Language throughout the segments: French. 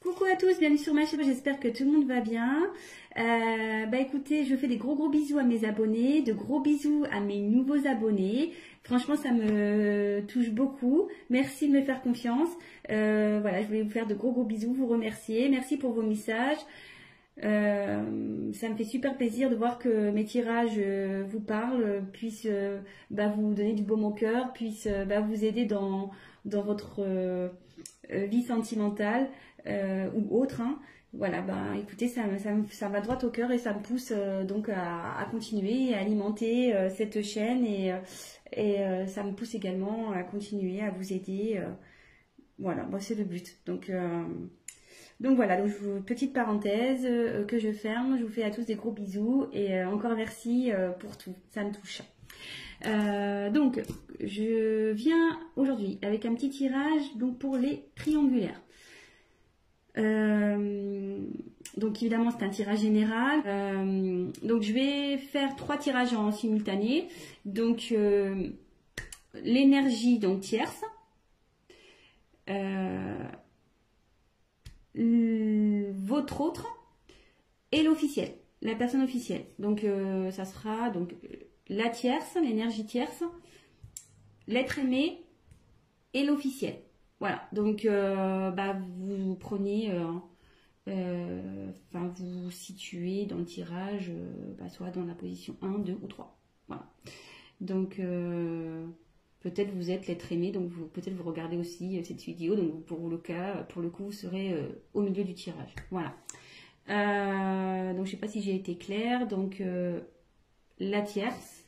Coucou à tous, bienvenue sur ma chaîne, j'espère que tout le monde va bien. Écoutez, je fais des gros bisous à mes abonnés, de gros bisous à mes nouveaux abonnés. Franchement, ça me touche beaucoup. Merci de me faire confiance. Voilà, je voulais vous faire de gros bisous, vous remercier. Merci pour vos messages. Ça me fait super plaisir de voir que mes tirages vous parlent, puissent vous donner du baume au cœur, puissent vous aider dans votre vie sentimentale ou autre. Hein. Voilà, écoutez, ça va droit au cœur et ça me pousse donc à continuer et à alimenter cette chaîne et ça me pousse également à continuer à vous aider. Voilà, moi c'est le but. Donc voilà, petite parenthèse que je ferme. Je vous fais à tous des gros bisous et encore merci pour tout, ça me touche. Donc je viens aujourd'hui avec un petit tirage donc pour les triangulaires. Donc évidemment c'est un tirage général. Donc je vais faire 3 tirages en simultané. Donc l'énergie donc tierce. Votre autre et l'officiel, la personne officielle. Donc ça sera donc la tierce, l'énergie tierce, l'être aimé et l'officiel. Voilà, donc vous prenez, vous vous situez dans le tirage, soit dans la position 1, 2 ou 3. Voilà. Donc peut-être vous êtes l'être aimé, donc peut-être vous regardez aussi cette vidéo, donc pour le coup, vous serez au milieu du tirage. Voilà. Donc je sais pas si j'ai été claire. Donc la tierce,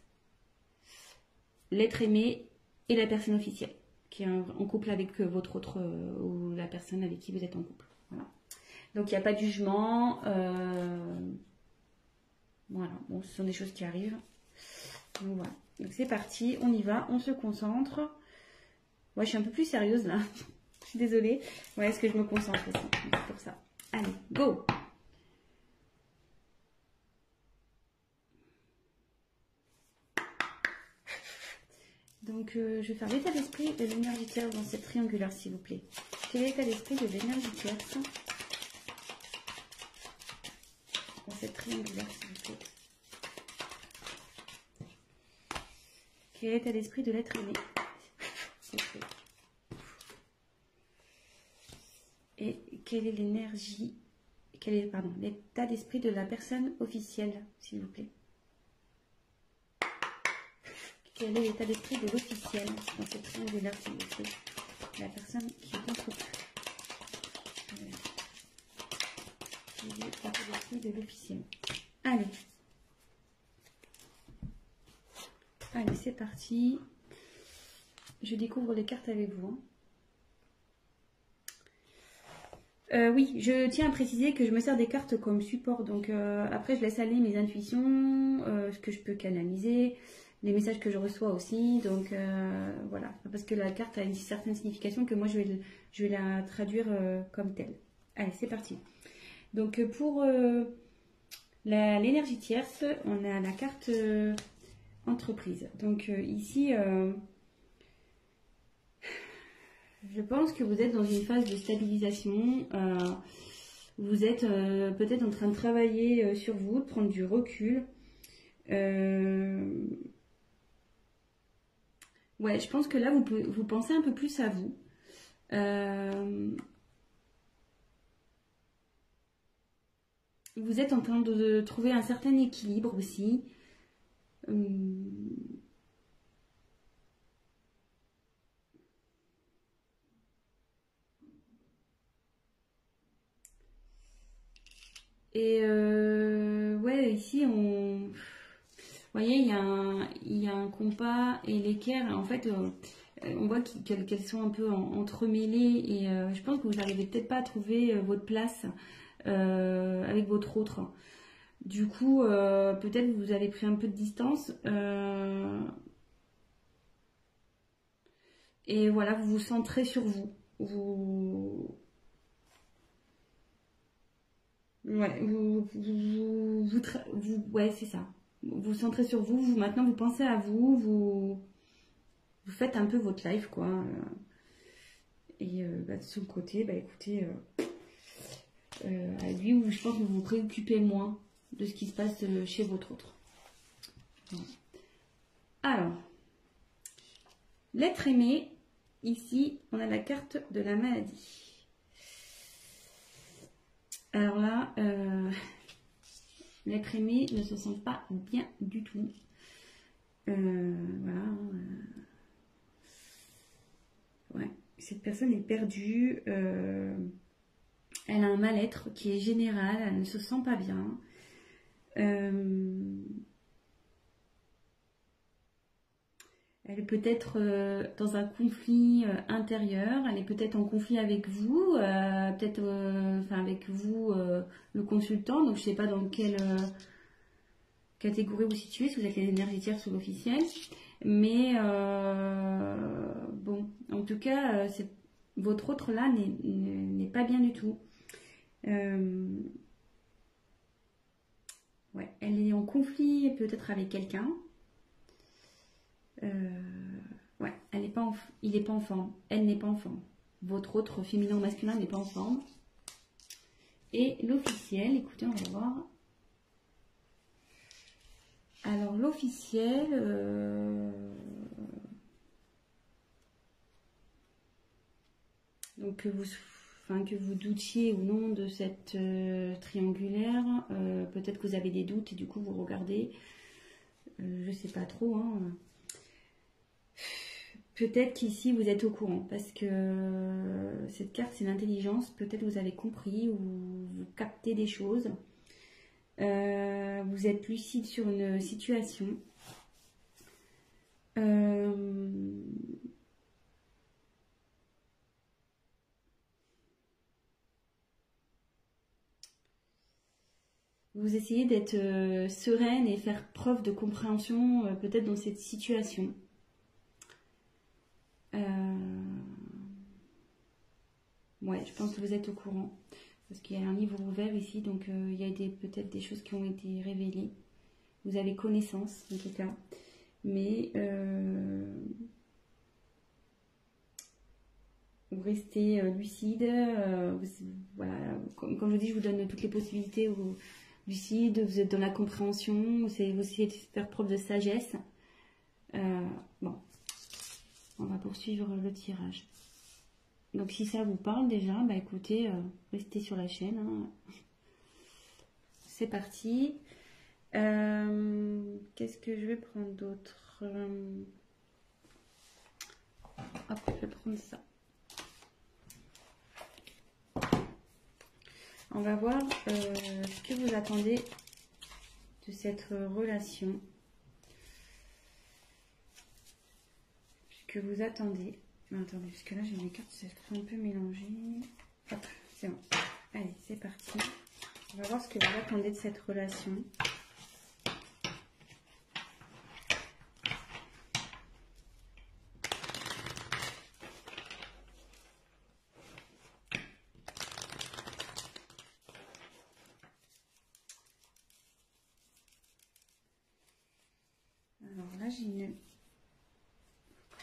l'être aimé et la personne officielle qui est en couple avec votre autre ou la personne avec qui vous êtes en couple. Voilà. Donc il n'y a pas de jugement. Voilà. Bon, ce sont des choses qui arrivent. Donc voilà. Donc c'est parti, on y va, on se concentre. Ouais, je suis un peu plus sérieuse là. Je suis désolée. Ouais, est-ce que je me concentre aussi pour ça. Allez, go! Donc je vais faire l'état d'esprit de l'énergie tierce dans cette triangulaire, s'il vous plaît. Quel est l'état d'esprit de l'énergie tierce dans cette triangulaire, s'il vous plaît? Quel est l'état d'esprit de l'être aimé? Et quelle est l'énergie, l'état d'esprit de la personne officielle, s'il vous plaît? Quel est l'état d'esprit de l'officiel dans cette triangulaire, s'il vous plaît? La personne qui est en couple. Quel est l'état d'esprit de l'officiel? Allez. Allez, c'est parti. Je découvre les cartes avec vous. Oui, je tiens à préciser que je me sers des cartes comme support. Donc après, je laisse aller mes intuitions, ce que je peux canaliser, les messages que je reçois aussi. Donc voilà, parce que la carte a une certaine signification que moi, je vais la traduire comme telle. Allez, c'est parti. Donc pour l'énergie tierce, on a la carte... entreprise. Donc ici, je pense que vous êtes dans une phase de stabilisation. Vous êtes peut-être en train de travailler sur vous, de prendre du recul. Ouais, je pense que là, vous pensez un peu plus à vous. Vous êtes en train de trouver un certain équilibre aussi. Et ouais, ici vous voyez, il y a un compas et l'équerre. En fait, on voit qu'elles sont un peu entremêlées et je pense que vous n'arrivez peut-être pas à trouver votre place avec votre autre. Du coup, peut-être vous avez pris un peu de distance. Et voilà, vous vous centrez sur vous. Ouais, ouais, c'est ça. Vous vous centrez sur vous. Maintenant, vous pensez à vous. Vous faites un peu votre life, quoi. Et de son côté, écoutez... à lui, ou je pense que vous vous préoccupez moins de ce qui se passe chez votre autre. Voilà. Alors, l'être aimé, ici, on a la carte de la maladie. Alors là, l'être aimé ne se sent pas bien du tout. Voilà. Ouais, cette personne est perdue. Elle a un mal-être qui est général. Elle ne se sent pas bien. Elle est peut-être dans un conflit intérieur. Elle est peut-être en conflit avec vous, peut-être enfin avec vous, le consultant. Donc je ne sais pas dans quelle catégorie vous situez, si vous êtes les énergies tierces ou l'officiel. Mais bon, en tout cas, votre autre là n'est pas bien du tout. Ouais, elle est en conflit peut-être avec quelqu'un. Ouais, il n'est pas en forme. Elle n'est pas en forme. Votre autre féminin ou masculin n'est pas en forme. Et l'officiel, écoutez, on va voir. Alors l'officiel, donc que vous doutiez ou non de cette triangulaire, peut-être que vous avez des doutes et du coup vous regardez, je sais pas trop, hein. Peut-être qu'ici vous êtes au courant parce que cette carte c'est l'intelligence, peut-être vous avez compris ou vous captez des choses. Vous êtes lucide sur une situation. Vous essayez d'être sereine et faire preuve de compréhension peut-être dans cette situation. Ouais, je pense que vous êtes au courant. Parce qu'il y a un livre ouvert ici, donc il y a peut-être des choses qui ont été révélées. Vous avez connaissance, en tout cas. Mais vous restez lucide. Voilà, comme je vous dis, je vous donne toutes les possibilités. Lucide, vous êtes dans la compréhension, vous essayez de faire preuve de sagesse. Bon, on va poursuivre le tirage. Donc si ça vous parle déjà, bah écoutez, restez sur la chaîne. Hein. C'est parti. Qu'est-ce que je vais prendre d'autre? Hop, je vais prendre ça. On va voir ce que vous attendez de cette relation. Ce que vous attendez. Attendez, parce que là j'ai mes cartes, ça se un peu mélangé. Hop, c'est bon. Allez, c'est parti. On va voir ce que vous attendez de cette relation. Alors là j'ai une...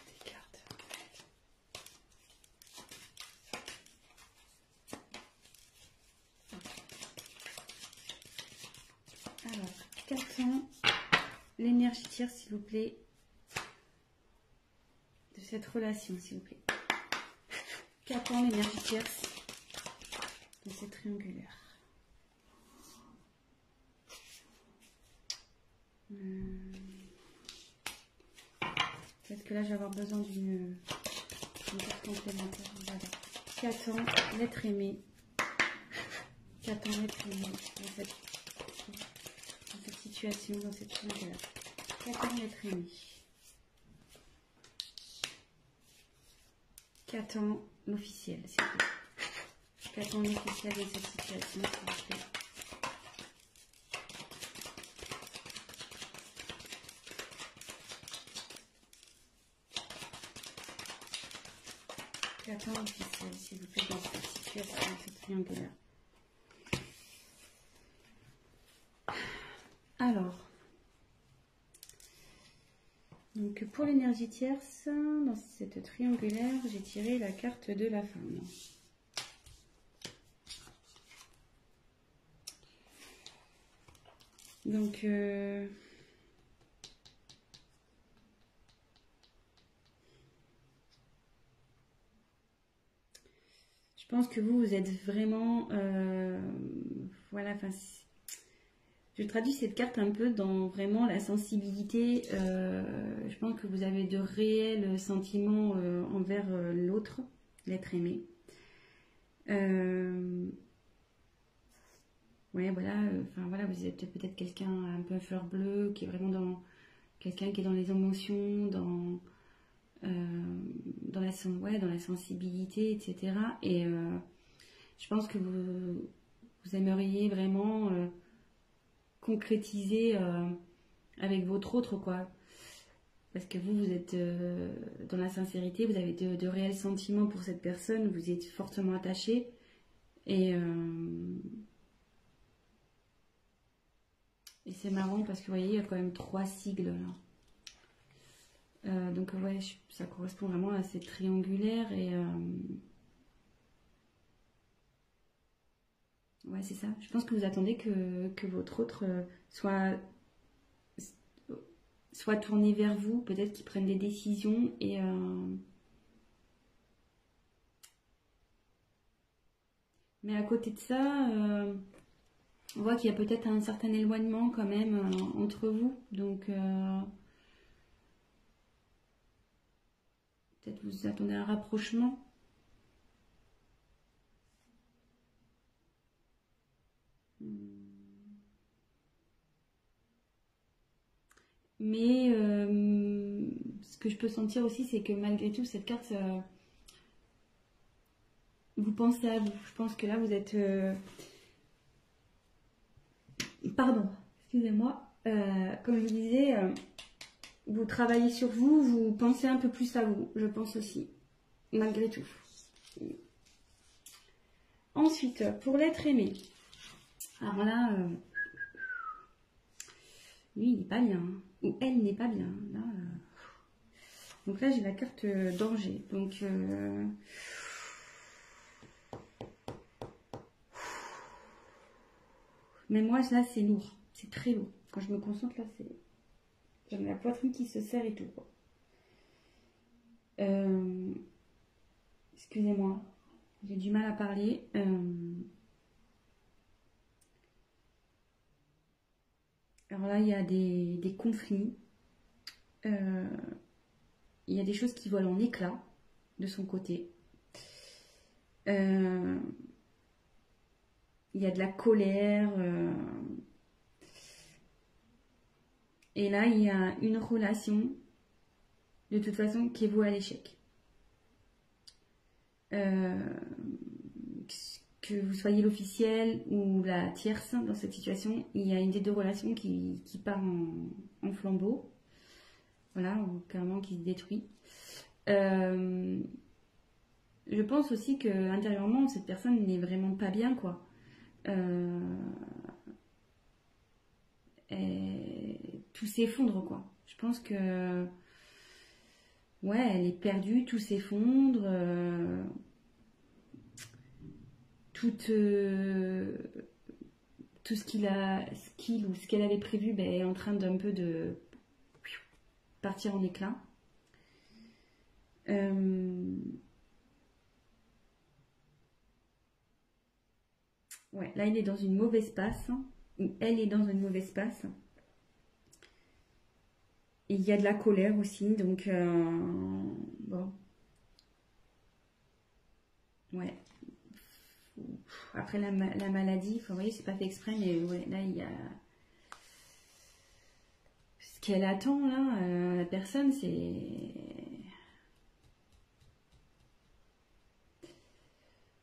des cartes. Alors, qu'attend l'énergie tierce, s'il vous plaît, de cette relation, s'il vous plaît? Qu'attend l'énergie tierce de cette triangulaire? Parce que là, je vais avoir besoin d'une carte complémentaire. Voilà. Qu'attend l'être aimé? Qu'attend l'être aimé dans cette situation, dans cette triangulaire? Qu'attend l'être aimé? Qu'attend l'officiel, s'il vous plaît? Qu'attend l'officiel de cette situation, s'il vous plaît? Qu'attend l'officiel, s'il vous plaît, dans cette situation, dans cette triangulaire? Alors, donc pour l'énergie tierce, dans cette triangulaire, j'ai tiré la carte de la femme. Donc, je pense que vous êtes vraiment... voilà, enfin, je traduis cette carte un peu dans vraiment la sensibilité. Je pense que vous avez de réels sentiments envers l'autre, l'être aimé. Ouais, voilà, enfin voilà, vous êtes peut-être quelqu'un un peu fleur bleue, qui est vraiment dans quelqu'un qui est dans les émotions, dans la, ouais, dans la sensibilité, etc. Et je pense que vous aimeriez vraiment concrétiser avec votre autre, quoi. Parce que vous êtes dans la sincérité, vous avez de réels sentiments pour cette personne, vous êtes fortement attaché. Et c'est marrant parce que vous voyez, il y a quand même 3 sigles là. Donc ouais, ça correspond vraiment à cette triangulaire et ouais, c'est ça. Je pense que vous attendez que votre autre soit tourné vers vous, peut-être qu'il prenne des décisions mais à côté de ça, on voit qu'il y a peut-être un certain éloignement quand même entre vous. Donc peut-être vous attendez un rapprochement. Mais ce que je peux sentir aussi, c'est que malgré tout, cette carte, vous pensez à vous. Je pense que là, vous êtes... Pardon, excusez-moi. Comme je vous disais, vous travaillez sur vous, vous pensez un peu plus à vous, je pense aussi, malgré tout. Ensuite, pour l'être aimé. Alors là, lui, il n'est pas bien. Hein. Ou elle n'est pas bien. Là, donc là, j'ai la carte danger. Donc... mais moi, là, c'est lourd. C'est très lourd. Quand je me concentre, là, c'est... J'ai la poitrine qui se serre et tout. Excusez-moi. J'ai du mal à parler. Alors là, il y a des conflits. Il y a des choses qui volent en éclats de son côté. Il y a de la colère. Et là, il y a une relation, de toute façon, qui est vouée à l'échec. Que vous soyez l'officiel ou la tierce dans cette situation, il y a une des deux relations qui part en flambeau. Voilà, ou carrément qui se détruit. Je pense aussi que intérieurement, cette personne n'est vraiment pas bien, quoi. Tout s'effondre, quoi. Je pense que ouais, elle est perdue, tout s'effondre. Tout ce qu'il ou ce qu'elle avait prévu est en train d'un peu de partir en éclats. Ouais, là il est dans une mauvaise passe, ou elle est dans une mauvaise passe. Et il y a de la colère aussi, donc bon. Ouais. Après la maladie, vous voyez, c'est pas fait exprès, mais ouais, là il y a ce qu'elle attend là, la personne, c'est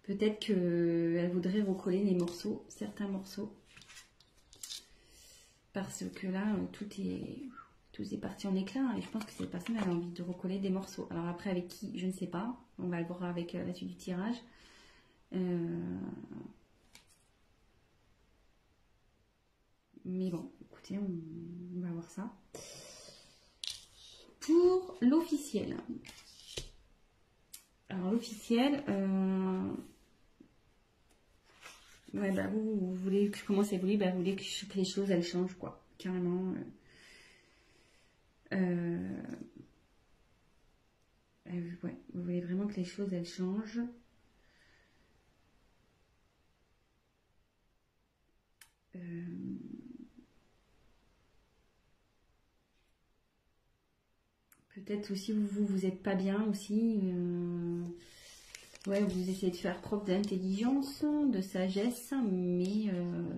peut-être qu'elle voudrait recoller les morceaux, certains morceaux, parce que là tout est parti en éclats et je pense que cette personne elle a envie de recoller des morceaux. Alors après avec qui, je ne sais pas, on va le voir avec la suite du tirage. Mais bon, écoutez, on va voir ça. Pour l'officiel. Alors l'officiel, Ouais, bah vous voulez que je commence à évoluer, bah vous voulez que les choses elles changent quoi, carrément. Ouais, vous voulez vraiment que les choses elles changent. Peut-être aussi vous êtes pas bien aussi. Ouais, vous essayez de faire preuve d'intelligence, de sagesse, mais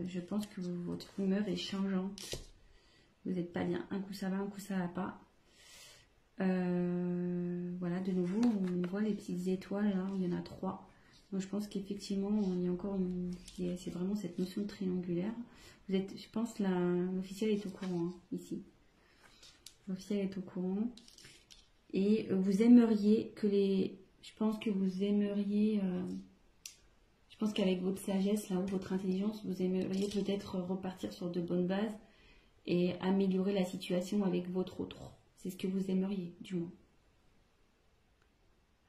je pense que votre humeur est changeante. Vous n'êtes pas bien. Un coup ça va, un coup ça va pas. Voilà, de nouveau, on voit les petites étoiles là, il y en a 3. Donc je pense qu'effectivement, il y a encore c'est vraiment cette notion de triangulaire. Vous êtes, je pense, l'officiel est au courant hein, ici. L'officiel est au courant. Et vous aimeriez que je pense que vous aimeriez, je pense qu'avec votre sagesse, là, ou votre intelligence, vous aimeriez peut-être repartir sur de bonnes bases et améliorer la situation avec votre autre. C'est ce que vous aimeriez, du moins.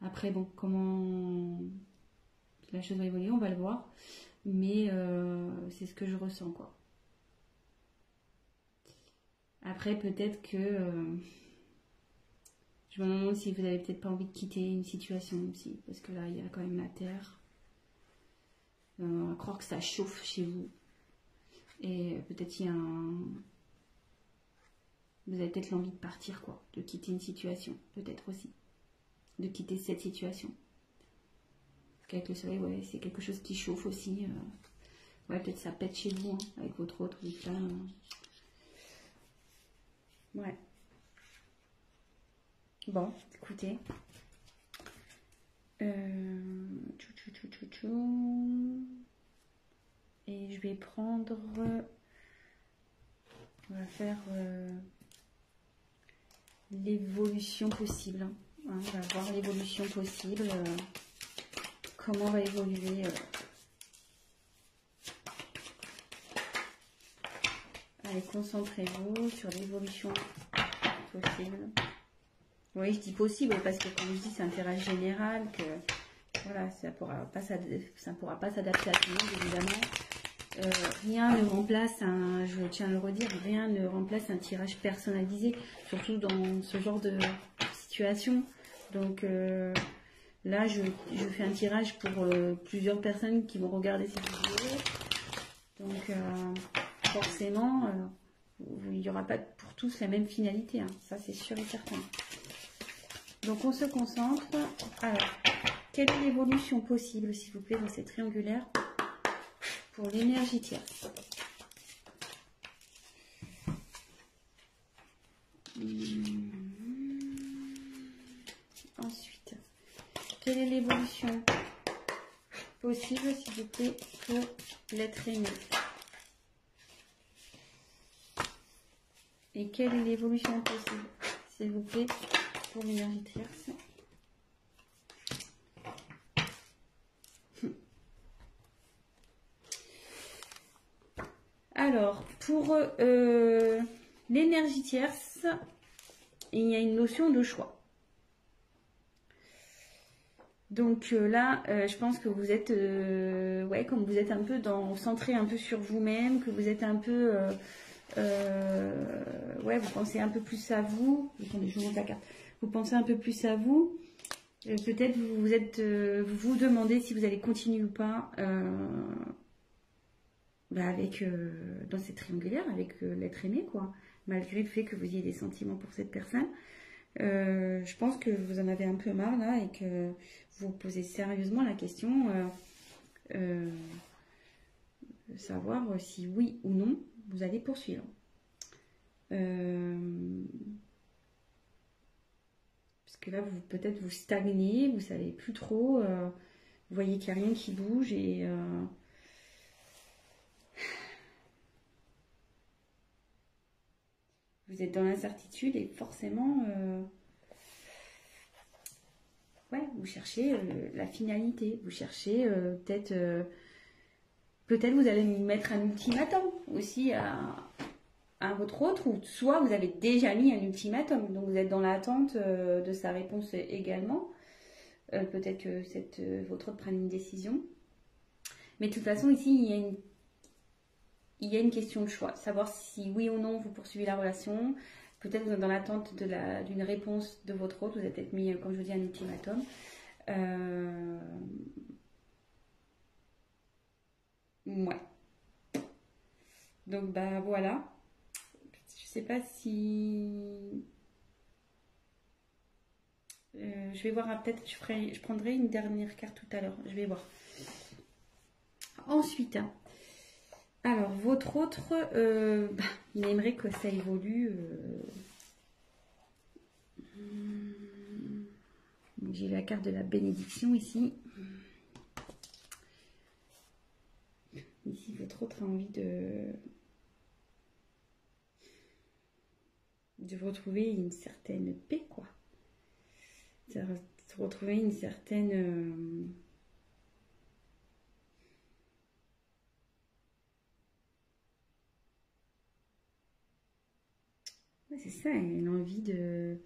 Après, bon, comment la chose va évoluer, on va le voir. Mais c'est ce que je ressens, quoi. Après, peut-être que... je me demande si vous n'avez peut-être pas envie de quitter une situation aussi. Parce que là, il y a quand même la terre. On va croire que ça chauffe chez vous. Et peut-être il y a vous avez peut-être l'envie de partir, quoi. De quitter une situation, peut-être aussi. De quitter cette situation. Parce qu'avec le soleil, ouais, c'est quelque chose qui chauffe aussi. Ouais, peut-être ça pète chez vous, hein, avec votre autre. Là, ouais. Bon, écoutez. Et je vais prendre... on va faire l'évolution possible. Hein. On va voir l'évolution possible. Comment va évoluer... Allez, concentrez-vous sur l'évolution possible. Oui, je dis possible parce que comme je dis, c'est un tirage général, que voilà, ça ne pourra pas s'adapter à tout le monde, évidemment. Rien ne remplace je tiens à le redire, rien ne remplace un tirage personnalisé, surtout dans ce genre de situation. Donc là, je fais un tirage pour plusieurs personnes qui vont regarder cette vidéo. Donc forcément, il n'y aura pas pour tous la même finalité, hein. Ça c'est sûr et certain. Donc on se concentre. Alors, quelle est l'évolution possible, s'il vous plaît, dans ces triangulaires pour l'énergie tierce? Ensuite, quelle est l'évolution possible, s'il vous plaît, pour l'être aimé? Et quelle est l'évolution possible, s'il vous plaît, pour l'énergie tierce? Alors, pour l'énergie tierce, il y a une notion de choix. Donc là, je pense que vous êtes, ouais, comme vous êtes un peu centré un peu sur vous-même, que vous êtes un peu, ouais, vous pensez un peu plus à vous. Attendez, je vous montre la carte. Vous pensez un peu plus à vous. Peut-être vous vous demandez si vous allez continuer ou pas avec dans cette triangulaire, avec l'être aimé, quoi. Malgré le fait que vous ayez des sentiments pour cette personne. Je pense que vous en avez un peu marre là et que vous vous posez sérieusement la question de savoir si oui ou non vous allez poursuivre. Parce que là, peut-être vous stagnez, vous savez plus trop, vous voyez qu'il n'y a rien qui bouge et vous êtes dans l'incertitude et forcément, ouais, vous cherchez la finalité, vous cherchez peut-être vous allez mettre un ultimatum aussi à votre autre, ou soit vous avez déjà mis un ultimatum, donc vous êtes dans l'attente de sa réponse également. Peut-être que votre autre prenne une décision. Mais de toute façon, ici, il y a une question de choix. Savoir si oui ou non vous poursuivez la relation. Peut-être vous êtes dans l'attente d'une réponse de votre autre. Vous avez peut-être mis, comme je vous dis, un ultimatum. Ouais. Donc, bah voilà. Je sais pas si... je vais voir, peut-être je prendrai une dernière carte tout à l'heure. Je vais voir. Ensuite, alors, votre autre, il aimerait que ça évolue. J'ai la carte de la bénédiction ici. Ici, votre autre a envie de retrouver une certaine paix, quoi. De retrouver une certaine... Ouais, c'est ça, elle a envie de...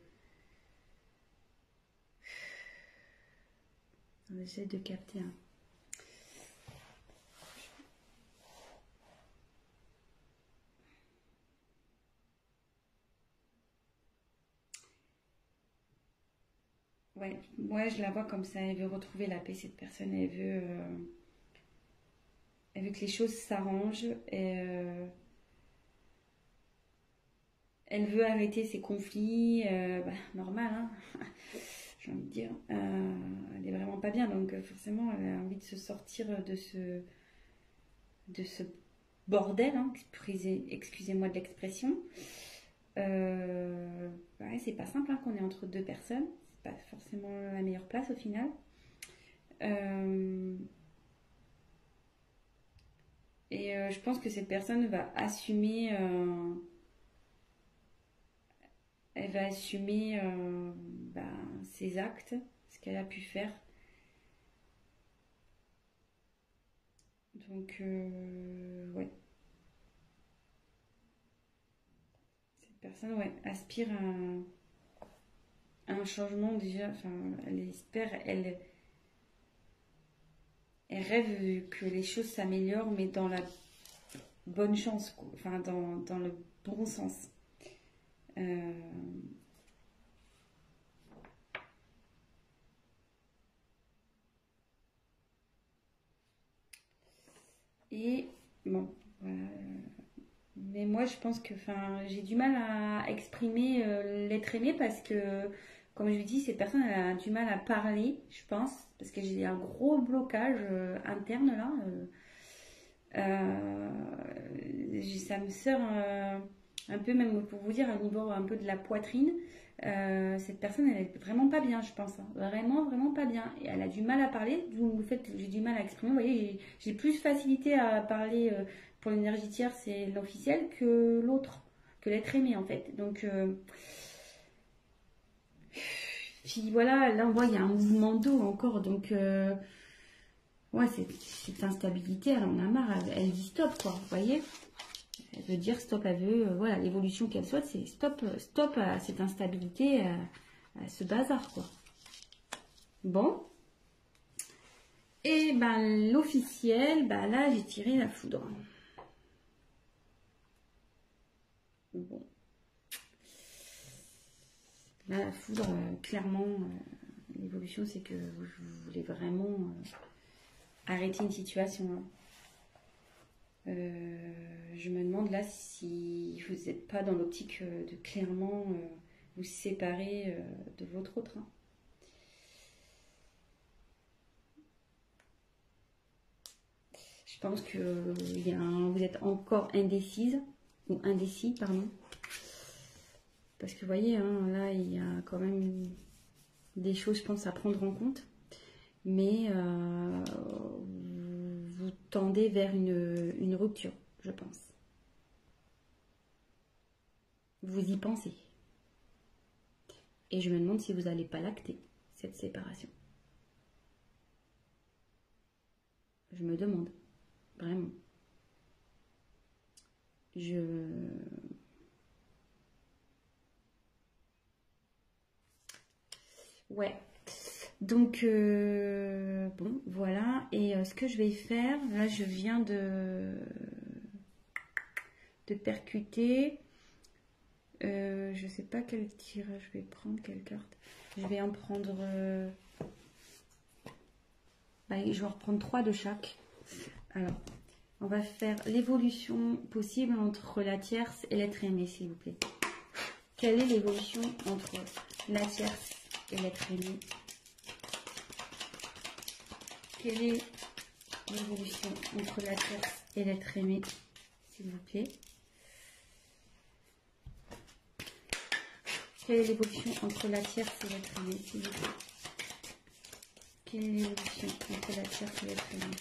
J'essaie de capter. Hein. Ouais, moi je la vois comme ça, elle veut retrouver la paix, cette personne, elle veut que les choses s'arrangent, elle veut arrêter ses conflits, normal, hein, j'ai envie de dire, elle est vraiment pas bien, donc forcément elle a envie de se sortir de ce bordel, hein, excusez-moi de l'expression. Ouais, c'est pas simple hein, qu'on est entre deux personnes, c'est pas forcément la meilleure place au final. Je pense que cette personne va assumer, elle va assumer ses actes, ce qu'elle a pu faire. Donc, ouais. Cette personne, ouais, aspire à un changement déjà. Enfin, elle espère, elle rêve que les choses s'améliorent, mais dans la bonne chance, quoi. Enfin, dans le bon sens. Et bon, voilà. Mais moi, je pense que j'ai du mal à exprimer l'être aimé parce que, comme je vous dis, cette personne elle a du mal à parler, je pense, parce que j'ai un gros blocage interne là. Ça me sort un peu, même pour vous dire, au niveau un peu de la poitrine. Cette personne, elle est vraiment pas bien, je pense. Hein. Vraiment, vraiment pas bien. Et elle a du mal à parler, d'où le fait que j'ai du mal à exprimer. Vous voyez, j'ai plus facilité à parler pour l'énergie tierce c'est l'officiel que l'autre, que l'être aimé en fait. Donc, puis voilà, là on voit il y a un mouvement d'eau encore. Donc, ouais, cette instabilité, elle en a marre. Elle dit stop, quoi. Vous voyez? Elle veut dire stop, elle veut, voilà, l'évolution qu'elle souhaite, c'est stop à cette instabilité, à ce bazar, quoi. Bon. Et ben, l'officiel, ben là, j'ai tiré la foudre. Bon. Là, la foudre, clairement, l'évolution, c'est que vous voulez vraiment arrêter une situation. Hein. Je me demande là si vous n'êtes pas dans l'optique de clairement vous séparer de votre autre. Hein. Je pense que vous êtes encore indécise, ou indécis, pardon. Parce que vous voyez, hein, là, il y a quand même des choses, je pense, à prendre en compte. Mais vous tendez vers une rupture, je pense. Vous y pensez. Et je me demande si vous n'allez pas l'acter, cette séparation. Je me demande. Vraiment. Ouais. Donc, bon, voilà. Et ce que je vais faire, là, je viens de percuter. Je sais pas quel tirage je vais prendre, quelle carte. Je vais en prendre... je vais en reprendre 3 de chaque. Alors, on va faire l'évolution possible entre la tierce et l'être aimé, s'il vous plaît. Quelle est l'évolution entre la tierce et l'être aimé? Quelle est l'évolution entre la tierce et l'être aimé, s'il vous plaît? Quelle est l'évolution entre la tierce et l'être aimé, s'il vous plaît? Quelle est l'évolution entre la tierce et l'être aimé?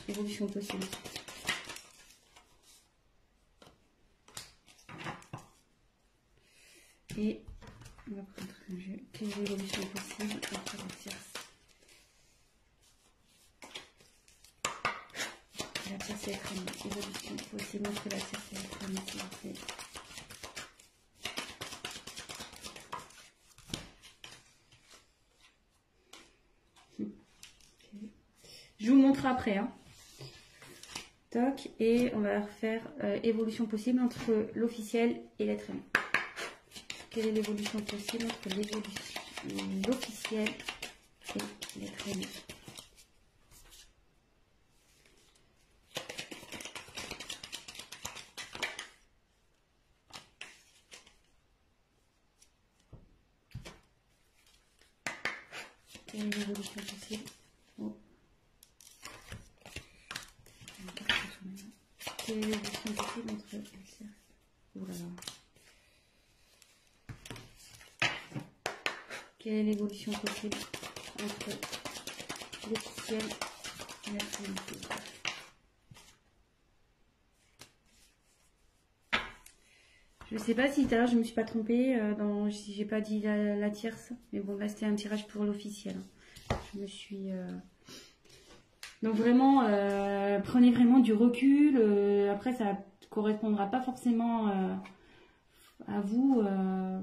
Évolution possible. Et on va prendre un jeu. Quelle est l'évolution possible entre la tierce? La tierce et l'être aimé. Évolution possible entre la tierce et l'être aimé, s'il vous plaît. Je vous montre après. Hein. Toc, et on va refaire évolution possible entre l'officiel et l'être aimé. Quelle est l'évolution possible entre l'officiel et l'être aimé? Quelle est l'évolution possible? Oh. Quelle est l'évolution possible entre le cercle? Oh là là. Quelle est l'évolution possible entre l'officiel et l'être aimé? Je ne sais pas si tout à l'heure je me suis pas trompée, si j'ai pas dit la tierce, mais bon là c'était un tirage pour l'officiel. Je me suis... Donc vraiment, prenez vraiment du recul, après ça ne correspondra pas forcément à vous,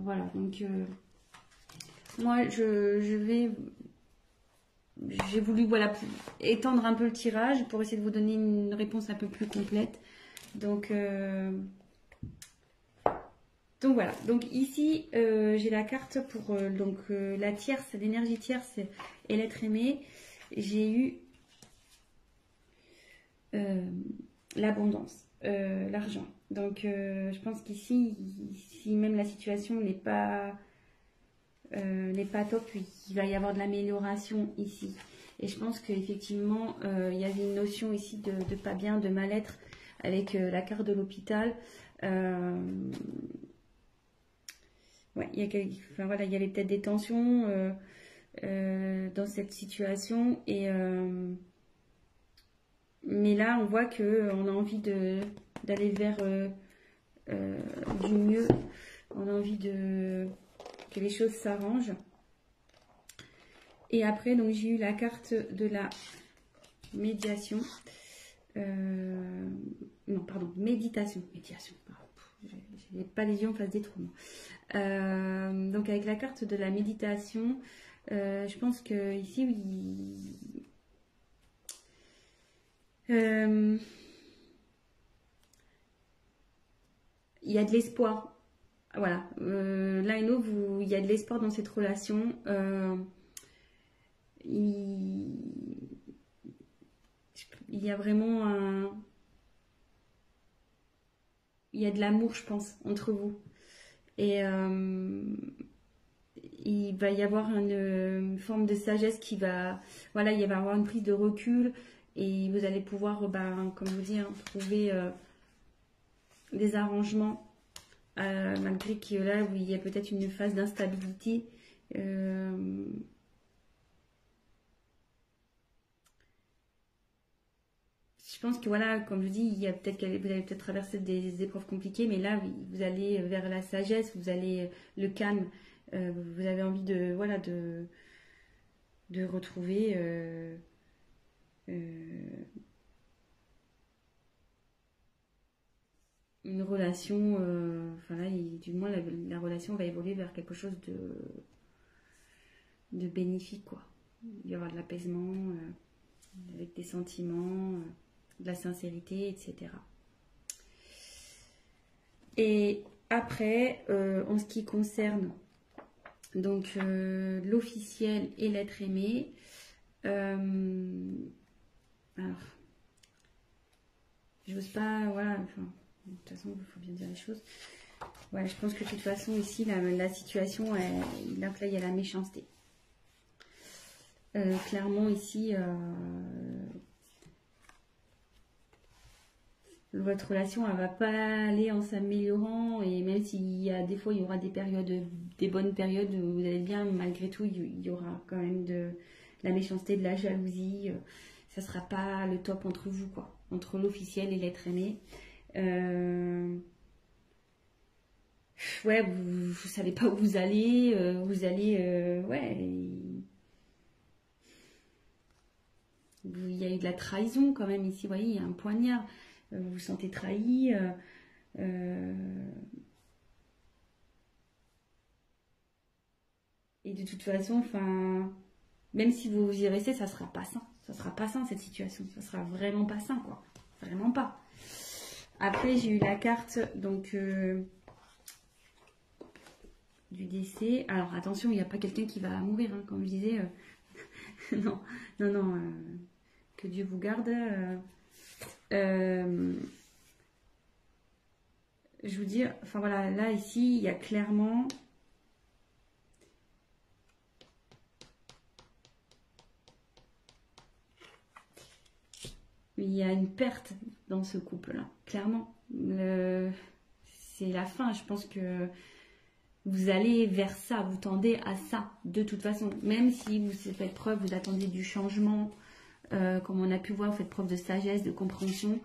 voilà. Donc moi j'ai voulu voilà, étendre un peu le tirage pour essayer de vous donner une réponse un peu plus complète. Donc voilà, donc ici j'ai la carte pour la tierce, l'énergie tierce et l'être aimé. J'ai eu l'abondance, l'argent. Donc je pense qu'ici, si même la situation n'est pas top, il va y avoir de l'amélioration ici. Et je pense qu'effectivement, il y avait une notion ici de pas bien, de mal-être avec la carte de l'hôpital. Ouais, il y avait peut-être des tensions dans cette situation. Mais là, on voit qu'on a envie d'aller vers du mieux. On a envie que les choses s'arrangent. Et après, donc j'ai eu la carte de la médiation. Non, pardon, méditation. Médiation. Je n'ai pas les yeux en face des trous. Donc avec la carte de la méditation, je pense que ici, il y a de l'espoir. Voilà. L'un et l'autre, il y a de l'espoir dans cette relation. Il y a vraiment il y a de l'amour, je pense, entre vous. Et il va y avoir une forme de sagesse qui va... Voilà, il va y avoir une prise de recul et vous allez pouvoir, comme je vous dis, trouver des arrangements malgré que là, où il y a peut-être une phase d'instabilité. Je pense que voilà, comme je dis, il y a peut-être vous allez peut-être traverser des épreuves compliquées, mais là, vous allez vers la sagesse, vous allez le calme. Vous avez envie de voilà de retrouver une relation. Enfin là, du moins la relation va évoluer vers quelque chose de bénéfique, quoi. Il y aura de l'apaisement, avec des sentiments, de la sincérité, etc. Et après, en ce qui concerne donc l'officiel et l'être aimé, alors, j'ose pas, voilà, enfin, de toute façon, il faut bien dire les choses. Ouais, je pense que de toute façon, ici, la situation, là, il y a la méchanceté. Clairement, ici, votre relation, elle va pas aller en s'améliorant. Et même s'il y a des fois, il y aura des périodes, des bonnes périodes où vous allez bien, malgré tout, il y aura quand même de la méchanceté, de la jalousie. Ça sera pas le top entre vous, quoi. Entre l'officiel et l'être aimé. Ouais, vous savez pas où vous allez, ouais, il y a eu de la trahison quand même ici, vous voyez, il y a un poignard, vous vous sentez trahi, et de toute façon, enfin, même si vous y restez, ça sera pas sain cette situation, ça sera vraiment pas sain, quoi, vraiment pas. Après, j'ai eu la carte, donc, du décès. Alors attention, il n'y a pas quelqu'un qui va mourir, hein, comme je disais. Non, non, non. Que Dieu vous garde. Je vous dis, enfin voilà, là ici, il y a clairement. Il y a une perte dans ce couple-là, clairement. C'est la fin, je pense que vous allez vers ça, vous tendez à ça, de toute façon. Même si vous faites preuve, vous attendez du changement, comme on a pu voir, vous faites preuve de sagesse, de compréhension.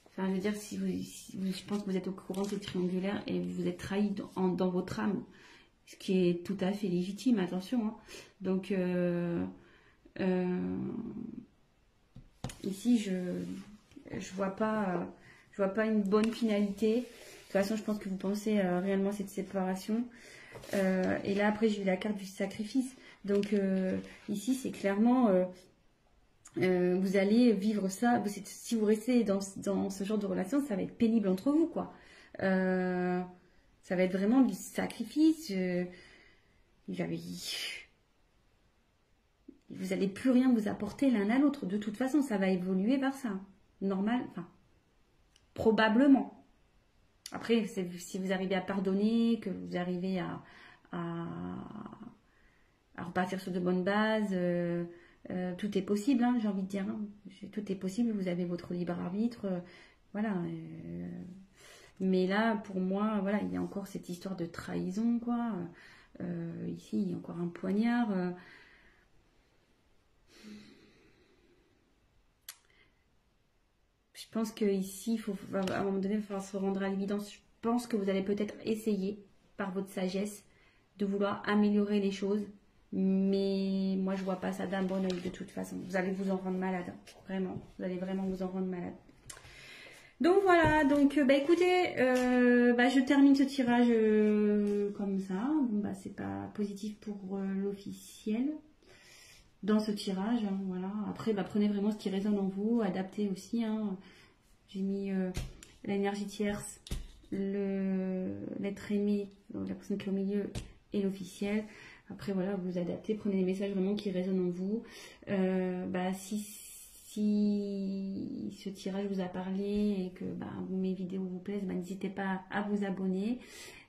Enfin, je veux dire, je pense que vous êtes au courant de ce triangulaire et vous êtes trahi dans votre âme, ce qui est tout à fait légitime, attention. Hein. Donc, ici, je vois pas une bonne finalité. De toute façon, je pense que vous pensez réellement à cette séparation. Et là, après, j'ai eu la carte du sacrifice. Donc, ici, c'est clairement, vous allez vivre ça. Si vous restez dans ce genre de relation, ça va être pénible entre vous, quoi. Ça va être vraiment du sacrifice. Vous n'allez plus rien vous apporter l'un à l'autre. De toute façon, ça va évoluer vers ça. Normal, enfin, probablement. Après, si vous arrivez à pardonner, que vous arrivez à repartir sur de bonnes bases, tout est possible, hein, j'ai envie de dire. Hein. Tout est possible, vous avez votre libre arbitre. Voilà. Mais là, pour moi, voilà, il y a encore cette histoire de trahison, quoi. Ici, il y a encore un poignard. Je pense qu'ici, à un moment donné, il va falloir se rendre à l'évidence. Je pense que vous allez peut-être essayer, par votre sagesse, de vouloir améliorer les choses. Mais moi, je vois pas ça d'un bon oeil de toute façon. Vous allez vous en rendre malade. Vraiment. Vous allez vraiment vous en rendre malade. Donc voilà. Donc, écoutez, je termine ce tirage comme ça. Bon, c'est pas positif pour l'officiel. Dans ce tirage, hein, voilà. Après, prenez vraiment ce qui résonne en vous, adaptez aussi. Hein. J'ai mis l'énergie tierce, l'être aimé, la personne qui est au milieu et l'officiel. Après, voilà, vous adaptez, prenez les messages vraiment qui résonnent en vous. Si ce tirage vous a parlé et que mes vidéos vous plaisent, n'hésitez pas à vous abonner.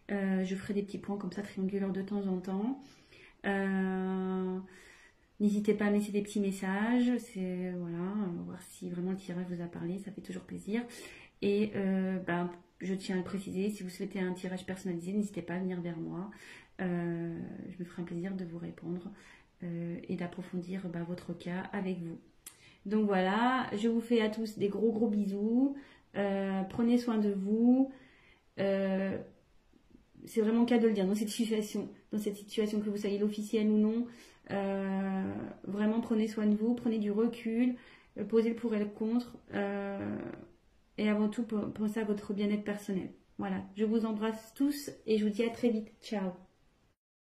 Je ferai des petits points comme ça, triangulaires de temps en temps. N'hésitez pas à me laisser des petits messages, voilà, voir si vraiment le tirage vous a parlé, ça fait toujours plaisir. Et je tiens à le préciser, si vous souhaitez un tirage personnalisé, n'hésitez pas à venir vers moi. Je me ferai un plaisir de vous répondre et d'approfondir votre cas avec vous. Donc voilà, je vous fais à tous des gros bisous. Prenez soin de vous. C'est vraiment le cas de le dire dans cette situation que vous soyez l'officiel ou non. Vraiment prenez soin de vous, prenez du recul, posez le pour et le contre et avant tout pensez à votre bien-être personnel. Voilà, je vous embrasse tous et je vous dis à très vite. Ciao.